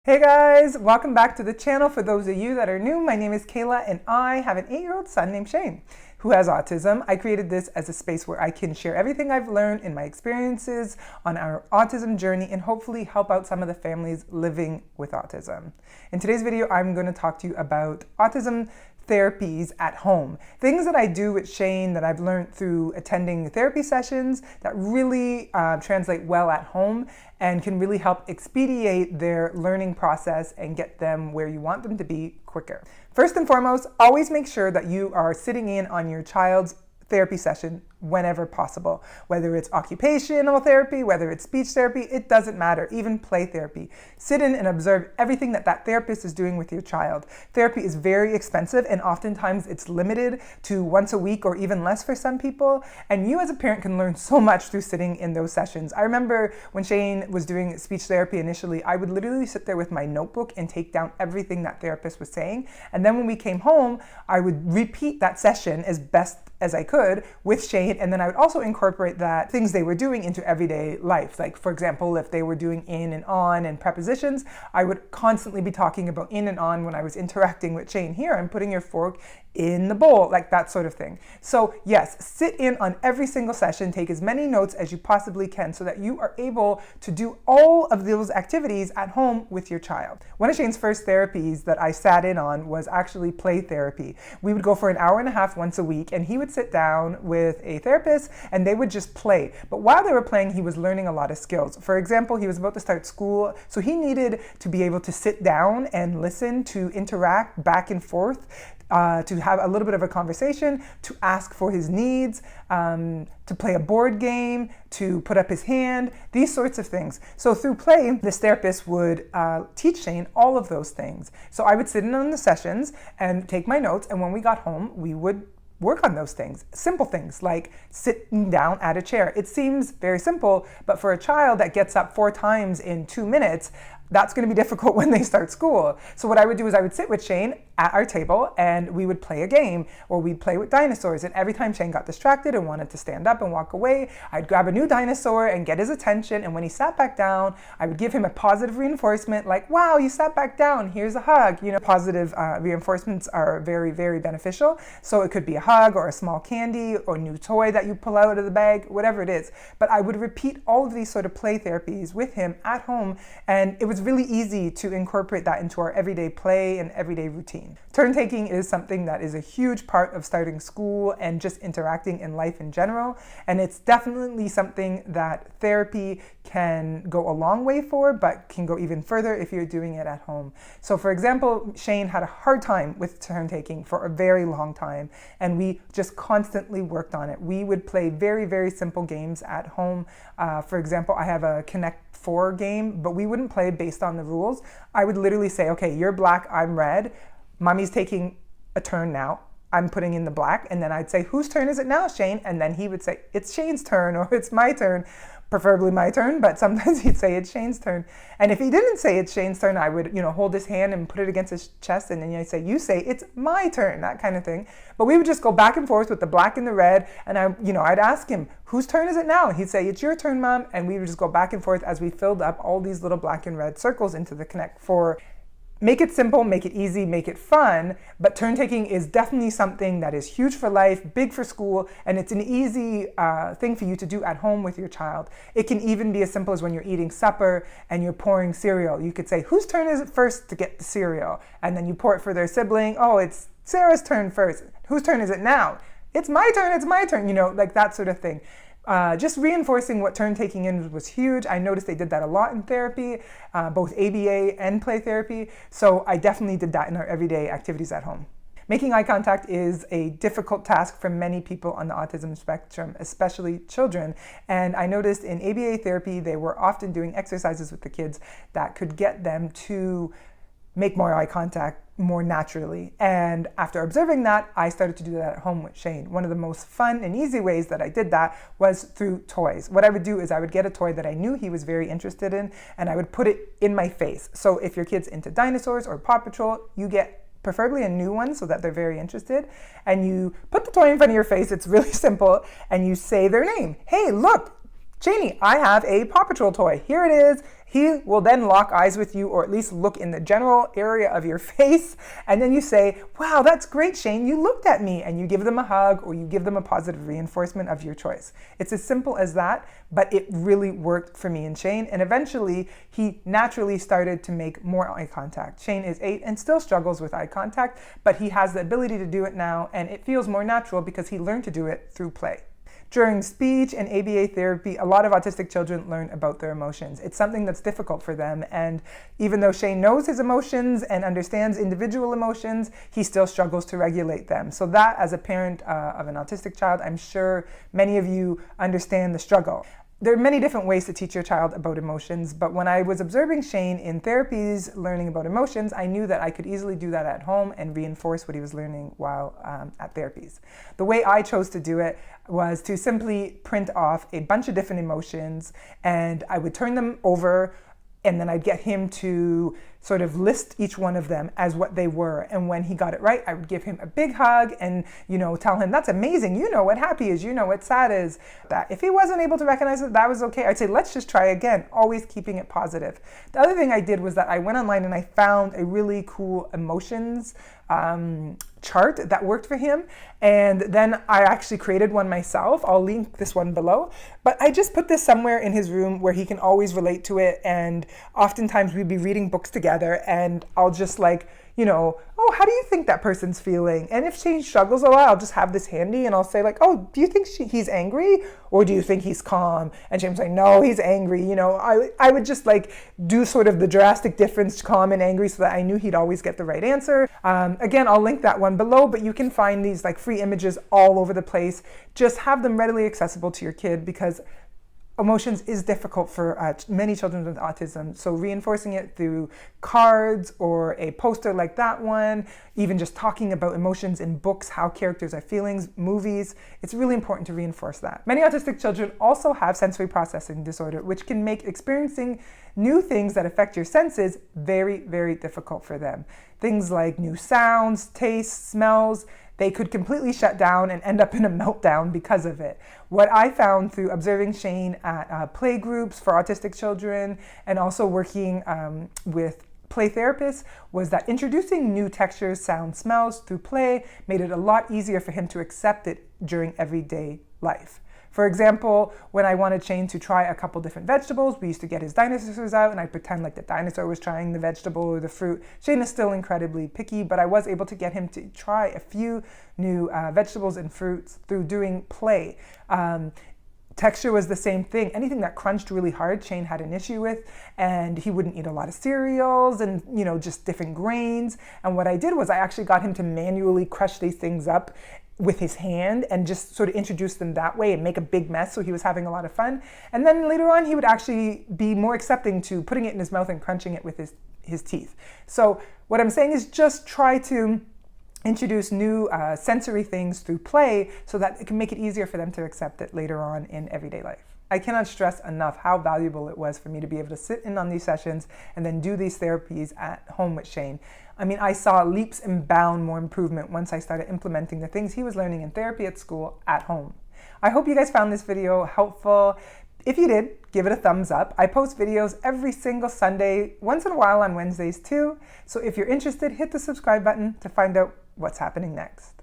Hey guys, welcome back to the channel. For those of you that are new, my name is Kayla and I have an 8-year-old son named Shane who has autism. I created this as a space where I can share everything I've learned in my experiences on our autism journey and hopefully help out some of the families living with autism. In today's video, I'm going to talk to you about autism therapies at home. Things that I do with Shane that I've learned through attending therapy sessions that really translate well at home and can really help expedite their learning process and get them where you want them to be quicker. First and foremost, always make sure that you are sitting in on your child's therapy session whenever possible. Whether it's occupational therapy, whether it's speech therapy, it doesn't matter, even play therapy. Sit in and observe everything that therapist is doing with your child. Therapy is very expensive and oftentimes it's limited to once a week or even less for some people. And you as a parent can learn so much through sitting in those sessions. I remember when Shane was doing speech therapy initially, I would literally sit there with my notebook and take down everything that therapist was saying. And then when we came home, I would repeat that session as best as I could with Shane, and then I would also incorporate that things they were doing into everyday life. Like, for example, if they were doing in and on and prepositions, I would constantly be talking about in and on when I was interacting with Shane. Here, I'm putting your fork in the bowl, like that sort of thing. So yes, sit in on every single session, take as many notes as you possibly can so that you are able to do all of those activities at home with your child. One of Shane's first therapies that I sat in on was actually play therapy. We would go for an hour and a half once a week and he would sit down with a therapist and they would just play. But while they were playing, he was learning a lot of skills. For example, he was about to start school, so he needed to be able to sit down and listen, to interact back and forth, to have a little bit of a conversation, to ask for his needs, to play a board game, to put up his hand, these sorts of things. So through play, this therapist would teach Shane all of those things. So I would sit in on the sessions and take my notes, and when we got home, we would work on those things. Simple things like sitting down at a chair. It seems very simple, but for a child that gets up 4 times in 2 minutes, that's going to be difficult when they start school. So what I would do is I would sit with Shane at our table and we would play a game, or we'd play with dinosaurs. And every time Shane got distracted and wanted to stand up and walk away, I'd grab a new dinosaur and get his attention. And when he sat back down, I would give him a positive reinforcement like, wow, you sat back down, here's a hug. You know, positive reinforcements are very, very beneficial. So it could be a hug or a small candy or a new toy that you pull out of the bag, whatever it is. But I would repeat all of these sort of play therapies with him at home, and it was really easy to incorporate that into our everyday play and everyday routine. Turn taking is something that is a huge part of starting school and just interacting in life in general, and it's definitely something that therapy can go a long way for, but can go even further if you're doing it at home. So for example, Shane had a hard time with turn taking for a very long time, and we just constantly worked on it. We would play very, very simple games at home. For example, I have a Connect 4 game, but we wouldn't play based on the rules. I would literally say, okay, you're black, I'm red. Mommy's taking a turn now. I'm putting in the black, and then I'd say, whose turn is it now, Shane? And then he would say, it's Shane's turn, or it's my turn. Preferably my turn, but sometimes he'd say it's Shane's turn. And if he didn't say it's Shane's turn, I would, hold his hand and put it against his chest, and then I'd say, you say it's my turn, that kind of thing. But we would just go back and forth with the black and the red, and I'd ask him, whose turn is it now? And he'd say, it's your turn, Mom, and we would just go back and forth as we filled up all these little black and red circles into the Connect 4. Make it simple, make it easy, make it fun, but turn taking is definitely something that is huge for life, big for school, and it's an easy thing for you to do at home with your child. It can even be as simple as when you're eating supper and you're pouring cereal. You could say, whose turn is it first to get the cereal? And then you pour it for their sibling. Oh, it's Sarah's turn first. Whose turn is it now? It's my turn, like that sort of thing. Just reinforcing what turn taking in was huge. I noticed they did that a lot in therapy, both ABA and play therapy. So I definitely did that in our everyday activities at home. Making eye contact is a difficult task for many people on the autism spectrum, especially children. And I noticed in ABA therapy, they were often doing exercises with the kids that could get them to make more eye contact more naturally. And after observing that, I started to do that at home with Shane. One of the most fun and easy ways that I did that was through toys. What I would do is I would get a toy that I knew he was very interested in, and I would put it in my face. So if your kid's into dinosaurs or Paw Patrol, you get preferably a new one so that they're very interested, and you put the toy in front of your face. It's really simple, and you say their name. Hey, look, Cheney, I have a Paw Patrol toy. Here it is. He will then lock eyes with you, or at least look in the general area of your face. And then you say, wow, that's great, Shane. You looked at me. And you give them a hug, or you give them a positive reinforcement of your choice. It's as simple as that, but it really worked for me and Shane. And eventually, he naturally started to make more eye contact. Shane is 8 and still struggles with eye contact, but he has the ability to do it now. And it feels more natural because he learned to do it through play. During speech and ABA therapy, a lot of autistic children learn about their emotions. It's something that's difficult for them. And even though Shane knows his emotions and understands individual emotions, he still struggles to regulate them. So that, as a parent of an autistic child, I'm sure many of you understand the struggle. There are many different ways to teach your child about emotions, but when I was observing Shane in therapies learning about emotions, I knew that I could easily do that at home and reinforce what he was learning while at therapies. The way I chose to do it was to simply print off a bunch of different emotions, and I would turn them over, and then I'd get him to sort of list each one of them as what they were. And when he got it right, I would give him a big hug and, tell him, that's amazing. You know what happy is, you know what sad is. That if he wasn't able to recognize it, that was okay. I'd say, let's just try again, always keeping it positive. The other thing I did was that I went online and I found a really cool emotions chart that worked for him. And then I actually created one myself. I'll link this one below. But I just put this somewhere in his room where he can always relate to it. And oftentimes we'd be reading books together and I'll just oh, how do you think that person's feeling? And if Shane struggles a lot, I'll just have this handy and I'll say oh, do you think he's angry? Or do you think he's calm? And Shane's like, no, he's angry. I would just do sort of the drastic difference, calm and angry, so that I knew he'd always get the right answer. Again, I'll link that one below, but you can find these free images all over the place. Just have them readily accessible to your kid, because emotions is difficult for many children with autism. So reinforcing it through cards or a poster like that one, even just talking about emotions in books, how characters are feeling, movies, it's really important to reinforce that. Many autistic children also have sensory processing disorder, which can make experiencing new things that affect your senses very, very difficult for them. Things like new sounds, tastes, smells. They could completely shut down and end up in a meltdown because of it. What I found through observing Shane at play groups for autistic children and also working with play therapists was that introducing new textures, sounds, smells through play made it a lot easier for him to accept it during everyday life. For example, when I wanted Shane to try a couple different vegetables, we used to get his dinosaurs out and I'd pretend like the dinosaur was trying the vegetable or the fruit. Shane is still incredibly picky, but I was able to get him to try a few new vegetables and fruits through doing play. Texture was the same thing. Anything that crunched really hard, Shane had an issue with, and he wouldn't eat a lot of cereals and, just different grains. And what I did was I actually got him to manually crush these things up with his hand and just sort of introduce them that way and make a big mess, so he was having a lot of fun. And then later on, he would actually be more accepting to putting it in his mouth and crunching it with his teeth. So what I'm saying is just try to introduce new sensory things through play so that it can make it easier for them to accept it later on in everyday life. I cannot stress enough how valuable it was for me to be able to sit in on these sessions and then do these therapies at home with Shane. I mean, I saw leaps and bounds more improvement once I started implementing the things he was learning in therapy at school at home. I hope you guys found this video helpful. If you did, give it a thumbs up. I post videos every single Sunday, once in a while on Wednesdays too. So if you're interested, hit the subscribe button to find out what's happening next.